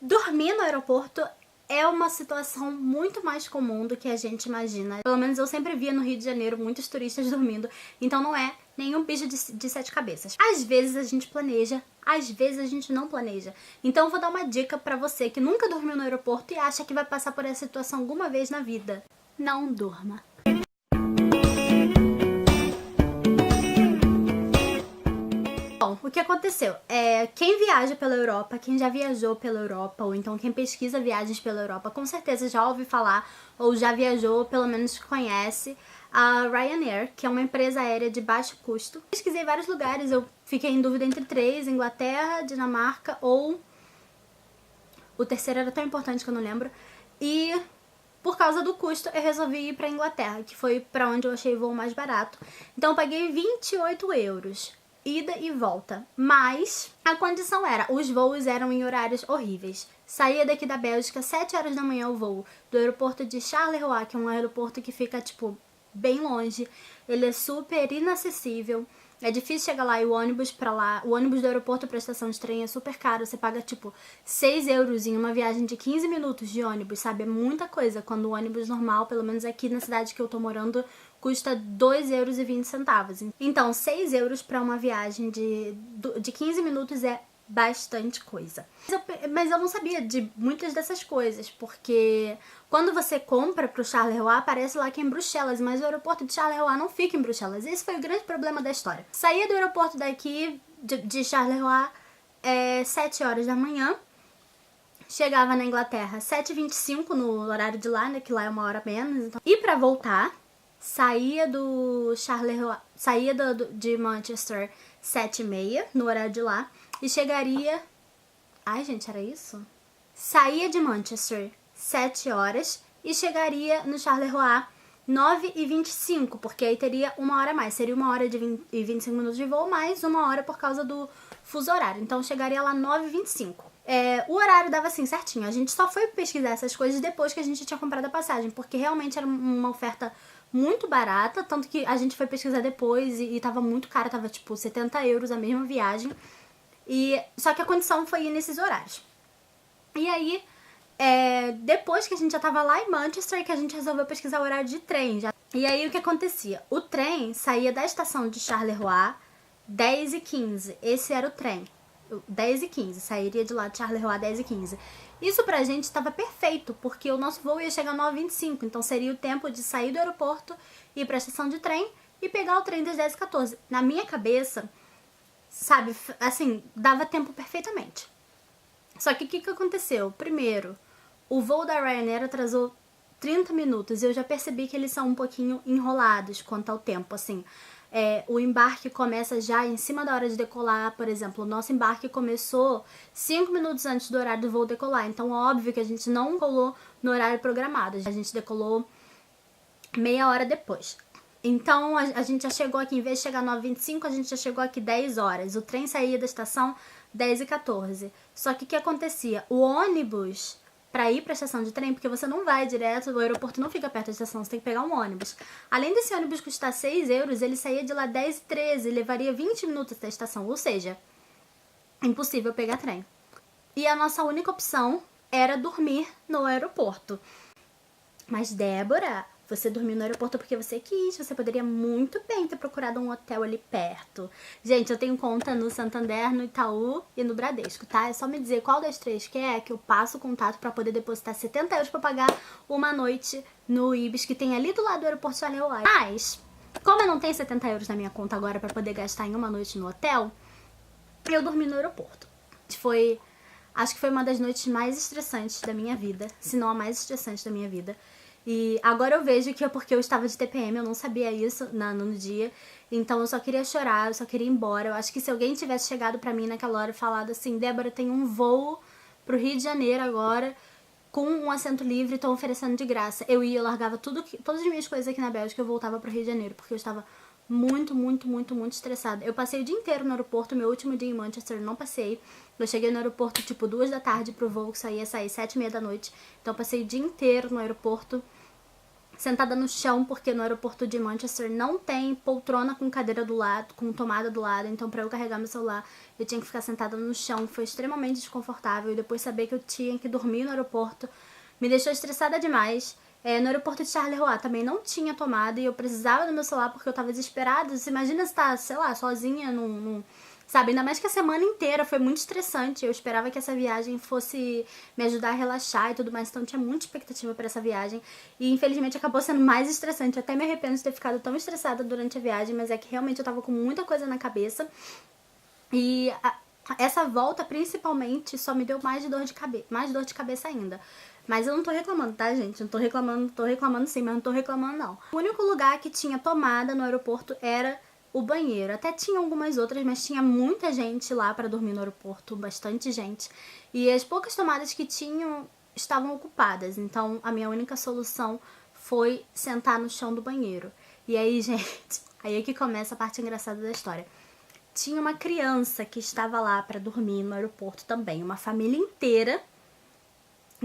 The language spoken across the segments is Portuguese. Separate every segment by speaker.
Speaker 1: Dormir no aeroporto é uma situação muito mais comum do que a gente imagina. Pelo menos eu sempre via no Rio de Janeiro muitos turistas dormindo, então não é nenhum bicho de sete cabeças. Às vezes a gente planeja, às vezes a gente não planeja. Então eu vou dar uma dica pra você que nunca dormiu no aeroporto e acha que vai passar por essa situação alguma vez na vida. Não durma. Bom, o que aconteceu? Quem viaja pela Europa, quem já viajou pela Europa, ou então quem pesquisa viagens pela Europa, com certeza já ouviu falar, ou já viajou, ou pelo menos conhece, a Ryanair, que é uma empresa aérea de baixo custo. Pesquisei vários lugares, eu fiquei em dúvida entre três: Inglaterra, Dinamarca, ou o terceiro era tão importante que eu não lembro. E por causa do custo, eu resolvi ir pra Inglaterra, que foi pra onde eu achei o voo mais barato. Então eu paguei 28 euros. Ida e volta, mas a condição era, os voos eram em horários horríveis. Saía daqui da Bélgica 7 horas da manhã o voo do aeroporto de Charleroi, que é um aeroporto que fica, tipo, bem longe. Ele é super inacessível, é difícil chegar lá, e o ônibus pra lá, o ônibus do aeroporto pra estação de trem é super caro. Você paga, tipo, 6 euros em uma viagem de 15 minutos de ônibus, sabe? É muita coisa, quando o ônibus normal, pelo menos aqui na cidade que eu tô morando, custa 2,20 euros. Então, 6 euros pra uma viagem de 15 minutos é bastante coisa. Mas eu não sabia de muitas dessas coisas, porque quando você compra pro Charleroi, aparece lá que é em Bruxelas, mas o aeroporto de Charleroi não fica em Bruxelas. Esse foi o grande problema da história. Saía do aeroporto daqui, de Charleroi, 7 horas da manhã, chegava na Inglaterra 7h25 no horário de lá, né, que lá é uma hora menos. Então. E pra voltar, saía do Charleroi, saía de Manchester 7h30 no horário de lá e chegaria... Ai, gente, era isso? Saía de Manchester 7 horas e chegaria no Charleroi 9h25, porque aí teria uma hora a mais. Seria 1 hora e 25 minutos de voo, mais 1 hora por causa do fuso horário. Então chegaria lá 9h25. O horário dava assim certinho. A gente só foi pesquisar essas coisas depois que a gente tinha comprado a passagem, porque realmente era uma oferta muito barata, tanto que a gente foi pesquisar depois e tava muito caro, tava tipo 70 euros a mesma viagem. Só que a condição foi ir nesses horários. E aí, depois que a gente já tava lá em Manchester, que a gente resolveu pesquisar o horário de trem. E aí o que acontecia? O trem saía da estação de Charleroi 10h15. Esse era o trem. 10h15, sairia de lá de Charleroi 10h15. Isso pra gente estava perfeito, porque o nosso voo ia chegar 9h25, então seria o tempo de sair do aeroporto, ir pra estação de trem e pegar o trem das 10h14. Na minha cabeça, sabe, assim, dava tempo perfeitamente. Só que o que aconteceu? Primeiro, o voo da Ryanair atrasou 30 minutos e eu já percebi que eles são um pouquinho enrolados quanto ao tempo, assim. O embarque começa já em cima da hora de decolar, por exemplo. O nosso embarque começou 5 minutos antes do horário do voo decolar. Então, óbvio que a gente não colou no horário programado. A gente decolou meia hora depois. Então, a gente já chegou aqui, em vez de chegar 9h25, a gente já chegou aqui 10 horas. O trem saía da estação 10h14. Só que o que acontecia? O ônibus... pra ir pra estação de trem, porque você não vai direto, o aeroporto não fica perto da estação, você tem que pegar um ônibus. Além desse ônibus custar 6 euros, ele saía de lá 10h13, levaria 20 minutos até a estação, ou seja, impossível pegar trem. E a nossa única opção era dormir no aeroporto. Mas, Débora, você dormiu no aeroporto porque você quis, você poderia muito bem ter procurado um hotel ali perto. Gente, eu tenho conta no Santander, no Itaú e no Bradesco, tá? É só me dizer qual das três que eu passo o contato pra poder depositar 70 euros pra pagar uma noite no Ibis, que tem ali do lado do aeroporto de Charleroi. Mas, como eu não tenho 70 euros na minha conta agora pra poder gastar em uma noite no hotel, eu dormi no aeroporto. Acho que foi uma das noites mais estressantes da minha vida, se não a mais estressante da minha vida. E agora eu vejo que é porque eu estava de TPM, eu não sabia isso no dia. Então eu só queria chorar, eu só queria ir embora. Eu acho que se alguém tivesse chegado pra mim naquela hora e falado assim: Débora, tem um voo pro Rio de Janeiro agora, com um assento livre, estão oferecendo de graça. Eu largava todas as minhas coisas aqui na Bélgica e eu voltava pro Rio de Janeiro, porque eu estava muito, muito, muito, muito estressada. Eu passei o dia inteiro no aeroporto, meu último dia em Manchester eu não passei. Eu cheguei no aeroporto tipo 2 da tarde pro voo que só ia sair 7h30 da noite. Então eu passei o dia inteiro no aeroporto sentada no chão, porque no aeroporto de Manchester não tem poltrona com cadeira do lado, com tomada do lado, então pra eu carregar meu celular eu tinha que ficar sentada no chão, foi extremamente desconfortável, e depois saber que eu tinha que dormir no aeroporto me deixou estressada demais. No aeroporto de Charleroi também não tinha tomada e eu precisava do meu celular porque eu tava desesperada. Você imagina se tá, sei lá, sozinha sabe, ainda mais que a semana inteira foi muito estressante. Eu esperava que essa viagem fosse me ajudar a relaxar e tudo mais, então eu tinha muita expectativa para essa viagem. E infelizmente acabou sendo mais estressante. Eu até me arrependo de ter ficado tão estressada durante a viagem, mas é que realmente eu tava com muita coisa na cabeça. E essa volta, principalmente, só me deu mais dor de cabeça ainda. Mas eu não tô reclamando, tá, gente? Eu tô reclamando sim, mas não tô reclamando não. O único lugar que tinha tomada no aeroporto era o banheiro. Até tinha algumas outras, mas tinha muita gente lá pra dormir no aeroporto, bastante gente. E as poucas tomadas que tinham estavam ocupadas, então a minha única solução foi sentar no chão do banheiro. E aí, gente, aí é que começa a parte engraçada da história. Tinha uma criança que estava lá pra dormir no aeroporto também, uma família inteira.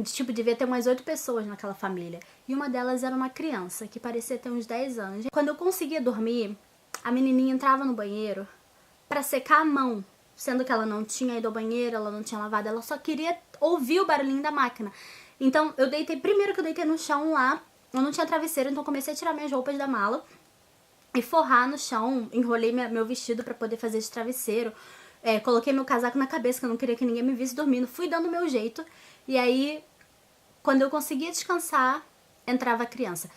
Speaker 1: Tipo, devia ter umas 8 pessoas naquela família. E uma delas era uma criança, que parecia ter uns 10 anos. Quando eu conseguia dormir, a menininha entrava no banheiro pra secar a mão. Sendo que ela não tinha ido ao banheiro, ela não tinha lavado, ela só queria ouvir o barulhinho da máquina. Então, primeiro que eu deitei no chão lá, eu não tinha travesseiro, então comecei a tirar minhas roupas da mala e forrar no chão, enrolei meu vestido pra poder fazer esse travesseiro. Coloquei meu casaco na cabeça, que eu não queria que ninguém me visse dormindo. Fui dando meu jeito. E aí, quando eu conseguia descansar, entrava a criança.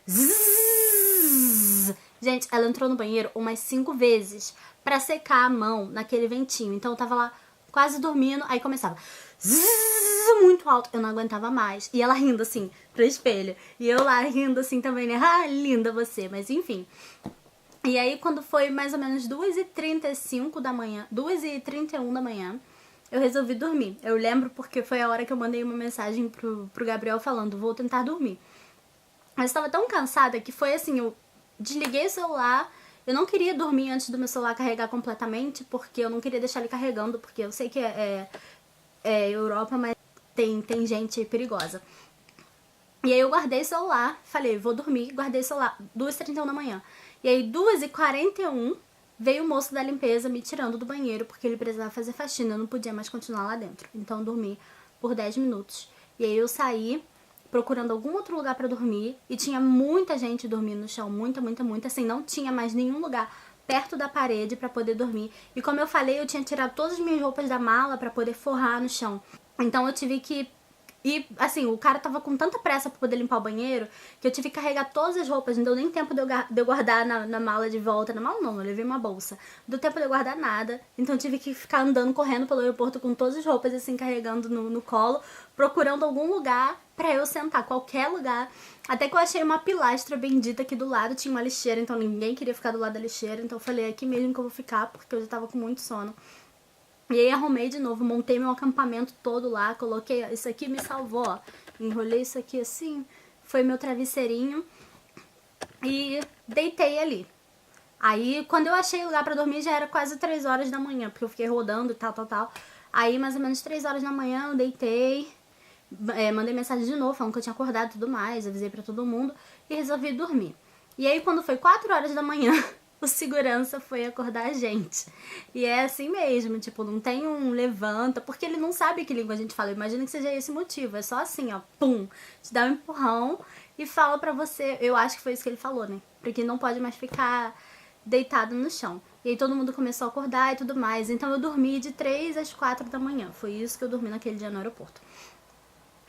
Speaker 1: Zzz. Gente, ela entrou no banheiro umas 5 vezes pra secar a mão naquele ventinho. Então eu tava lá quase dormindo, aí começava zzz, muito alto. Eu não aguentava mais. E ela rindo assim, pro espelho. E eu lá rindo assim também, né? Ah, linda você. Mas enfim. E aí, quando foi mais ou menos 2h35 da manhã, 2h31 da manhã, eu resolvi dormir. Eu lembro porque foi a hora que eu mandei uma mensagem pro Gabriel falando, vou tentar dormir. Mas eu tava tão cansada que foi assim, eu desliguei o celular, eu não queria dormir antes do meu celular carregar completamente, porque eu não queria deixar ele carregando, porque eu sei que é Europa, mas tem gente perigosa. E aí eu guardei o celular, falei, vou dormir, guardei o celular, 2h31 da manhã. E aí 2h41 veio o moço da limpeza me tirando do banheiro, porque ele precisava fazer faxina, eu não podia mais continuar lá dentro. Então eu dormi por 10 minutos. E aí eu saí procurando algum outro lugar pra dormir, e tinha muita gente dormindo no chão, muita, assim, não tinha mais nenhum lugar perto da parede pra poder dormir. E como eu falei, eu tinha tirado todas as minhas roupas da mala pra poder forrar no chão. Então eu tive que... E, assim, o cara tava com tanta pressa pra poder limpar o banheiro que eu tive que carregar todas as roupas. Não deu nem tempo de eu guardar na mala de volta. Na mala não, eu levei uma bolsa. Não deu tempo de eu guardar nada. Então eu tive que ficar andando, correndo pelo aeroporto com todas as roupas, assim, carregando no colo, procurando algum lugar pra eu sentar, qualquer lugar. Até que eu achei uma pilastra bendita aqui do lado, tinha uma lixeira, então ninguém queria ficar do lado da lixeira. Então eu falei, é aqui mesmo que eu vou ficar, porque eu já tava com muito sono. E aí arrumei de novo, montei meu acampamento todo lá, coloquei, isso aqui me salvou, ó. Enrolei isso aqui assim, foi meu travesseirinho e deitei ali. Aí quando eu achei lugar pra dormir já era quase 3 horas da manhã, porque eu fiquei rodando e tal. Aí mais ou menos 3 horas da manhã eu deitei, mandei mensagem de novo falando que eu tinha acordado e tudo mais, avisei pra todo mundo e resolvi dormir. E aí quando foi 4 horas da manhã... o segurança foi acordar a gente. E é assim mesmo, tipo, não tem um levanta, porque ele não sabe que língua a gente fala. Eu imagino que seja esse o motivo. É só assim, ó, pum, te dá um empurrão e fala pra você. Eu acho que foi isso que ele falou, né? Porque não pode mais ficar deitado no chão. E aí todo mundo começou a acordar e tudo mais. Então eu dormi de 3 às 4 da manhã. Foi isso que eu dormi naquele dia no aeroporto.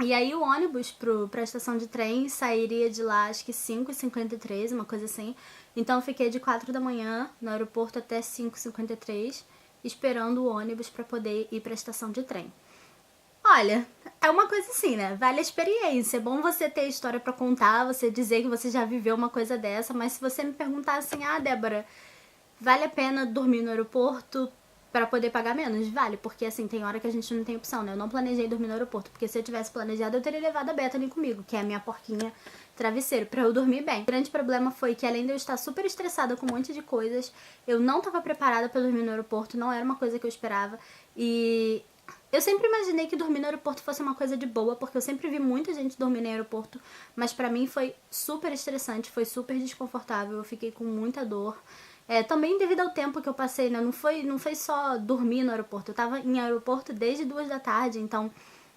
Speaker 1: E aí o ônibus pra estação de trem sairia de lá acho que 5h53, uma coisa assim. Então eu fiquei de 4 da manhã no aeroporto até 5h53, esperando o ônibus pra poder ir pra estação de trem. Olha, é uma coisa assim, né? Vale a experiência. É bom você ter história pra contar, você dizer que você já viveu uma coisa dessa, mas se você me perguntar assim, ah, Débora, vale a pena dormir no aeroporto pra poder pagar menos? Vale, porque assim, tem hora que a gente não tem opção, né? Eu não planejei dormir no aeroporto, porque se eu tivesse planejado, eu teria levado a Bethany comigo, que é a minha porquinha travesseiro, pra eu dormir bem. O grande problema foi que, além de eu estar super estressada com um monte de coisas, eu não tava preparada pra dormir no aeroporto, não era uma coisa que eu esperava, e Eu sempre imaginei que dormir no aeroporto fosse uma coisa de boa, porque eu sempre vi muita gente dormir no aeroporto, mas pra mim foi super estressante, foi super desconfortável, eu fiquei com muita dor. Também devido ao tempo que eu passei, né? Não foi só dormir no aeroporto, eu tava em aeroporto desde 2 da tarde, então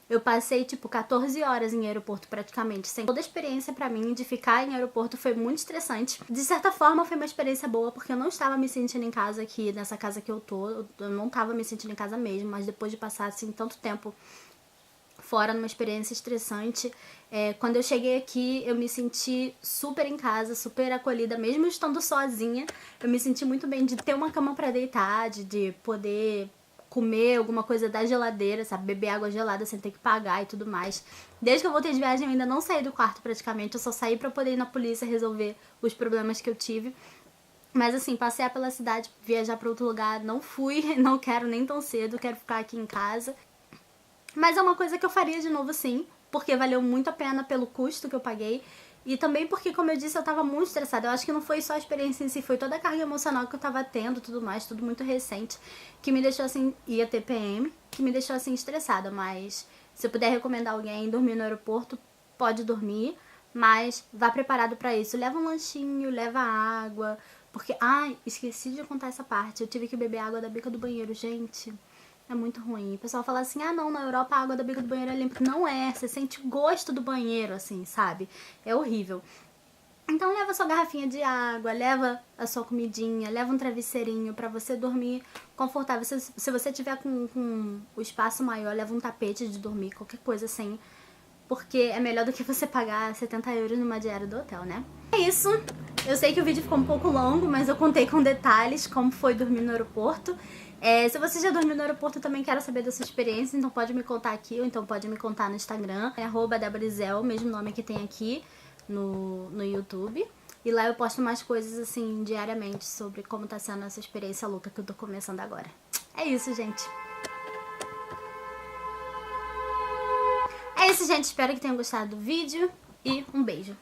Speaker 1: eu passei, tipo, 14 horas em aeroporto praticamente. Toda a experiência pra mim de ficar em aeroporto foi muito estressante. De certa forma, foi uma experiência boa, porque eu não estava me sentindo em casa aqui, nessa casa que eu tô. Eu não tava me sentindo em casa mesmo, mas depois de passar, assim, tanto tempo fora numa experiência estressante, quando eu cheguei aqui, eu me senti super em casa, super acolhida, mesmo estando sozinha. Eu me senti muito bem de ter uma cama pra deitar, de poder comer alguma coisa da geladeira, sabe? Beber água gelada sem ter que pagar e tudo mais. Desde que eu voltei de viagem, eu ainda não saí do quarto praticamente. Eu só saí pra poder ir na polícia resolver os problemas que eu tive. Mas assim, passear pela cidade, viajar pra outro lugar, não fui, não quero nem tão cedo, quero ficar aqui em casa. Mas é uma coisa que eu faria de novo sim, porque valeu muito a pena pelo custo que eu paguei. E também porque, como eu disse, eu tava muito estressada. Eu acho que não foi só a experiência em si, foi toda a carga emocional que eu tava tendo, tudo mais, tudo muito recente, que me deixou assim, ia ter PM, que me deixou assim estressada. Mas se eu puder recomendar alguém dormir no aeroporto, pode dormir, mas vá preparado pra isso. Leva um lanchinho, leva água, porque, ai, esqueci de contar essa parte. Eu tive que beber água da bica do banheiro, gente. É muito ruim. O pessoal fala assim, ah não, na Europa a água da bica do banheiro é limpa. Não é, você sente o gosto do banheiro, assim, sabe? É horrível. Então leva a sua garrafinha de água, leva a sua comidinha, leva um travesseirinho pra você dormir confortável. Se você tiver com o espaço maior, leva um tapete de dormir, qualquer coisa assim. Porque é melhor do que você pagar 70 euros numa diária do hotel, né? É isso. Eu sei que o vídeo ficou um pouco longo, mas eu contei com detalhes como foi dormir no aeroporto. Se você já dormiu no aeroporto, eu também quero saber da sua experiência, então pode me contar aqui, ou então pode me contar no Instagram, @Deborizel, mesmo nome que tem aqui no YouTube. E lá eu posto mais coisas, assim, diariamente sobre como tá sendo essa experiência louca que eu tô começando agora. É isso, gente. É isso, gente. Espero que tenham gostado do vídeo e um beijo.